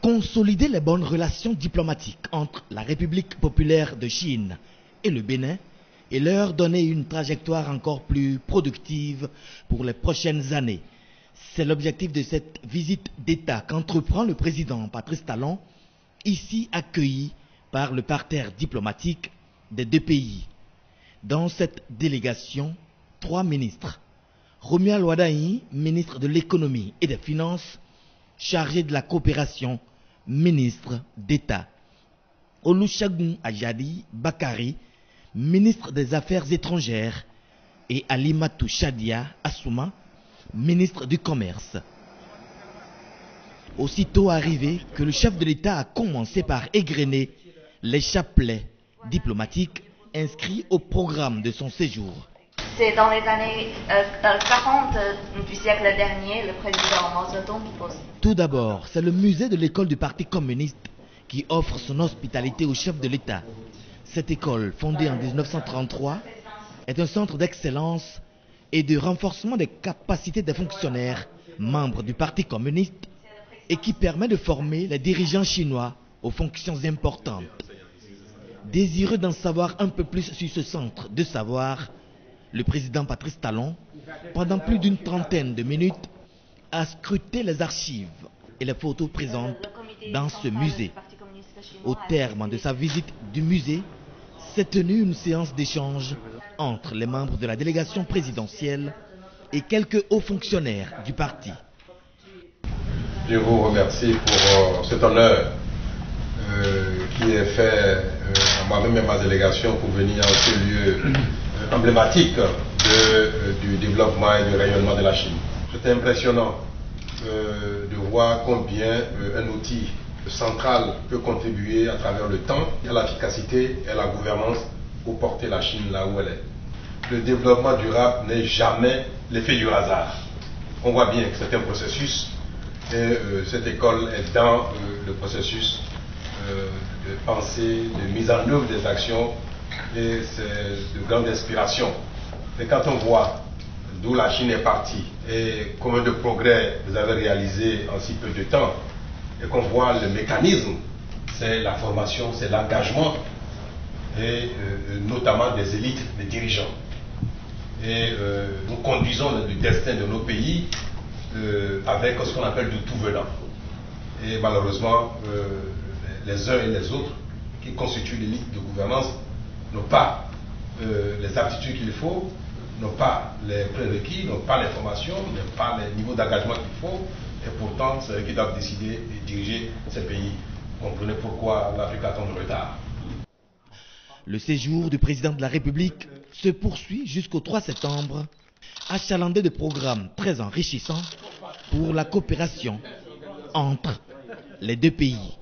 Consolider les bonnes relations diplomatiques entre la République populaire de Chine et le Bénin et leur donner une trajectoire encore plus productive pour les prochaines années. C'est l'objectif de cette visite d'État qu'entreprend le président Patrice Talon, ici accueilli par le parterre diplomatique des deux pays. Dans cette délégation, 3 ministres. Romuald Wadaï, ministre de l'économie et des finances, chargé de la coopération, ministre d'État. Olusegun Ajadi Bakari, ministre des Affaires étrangères, et Alimatou Chadia Assouma, ministre du Commerce. Aussitôt arrivé que le chef de l'État a commencé par égrener les chapelets diplomatiques inscrits au programme de son séjour. C'est dans les années 40 du siècle dernier, le président Mao Zedong qui pose. Tout d'abord, c'est le musée de l'école du Parti communiste qui offre son hospitalité au chef de l'État. Cette école, fondée en 1933, est un centre d'excellence et de renforcement des capacités des fonctionnaires membres du Parti communiste et qui permet de former les dirigeants chinois aux fonctions importantes. Désireux d'en savoir un peu plus sur ce centre de savoir, le président Patrice Talon, pendant plus d'une trentaine de minutes, a scruté les archives et les photos présentes dans ce musée. Au terme de sa visite du musée, s'est tenue une séance d'échange entre les membres de la délégation présidentielle et quelques hauts fonctionnaires du parti. Je vous remercie pour cet honneur qui est fait à moi-même et à ma délégation pour venir à ce lieu emblématique du développement et du rayonnement de la Chine. C'était impressionnant de voir combien un outil central peut contribuer à travers le temps à l'efficacité et à la gouvernance pour porter la Chine là où elle est. Le développement durable n'est jamais l'effet du hasard. On voit bien que c'est un processus et cette école est dans le processus de pensée, de mise en œuvre des actions et c'est de grande inspiration. Et quand on voit d'où la Chine est partie et combien de progrès vous avez réalisé en si peu de temps et qu'on voit le mécanisme, c'est la formation, c'est l'engagement et notamment des élites, des dirigeants. Et nous conduisons le destin de nos pays avec ce qu'on appelle du tout venant. Et malheureusement, les uns et les autres qui constituent l'élite de gouvernance n'ont pas les aptitudes qu'il faut, n'ont pas les prérequis, n'ont pas les formations, n'ont pas les niveaux d'engagement qu'il faut, et pourtant c'est eux qui doivent décider et diriger ces pays. Vous comprenez pourquoi l'Afrique a tant de retard. Le séjour du président de la République se poursuit jusqu'au 3 septembre, achalandé de programmes très enrichissants pour la coopération entre les deux pays.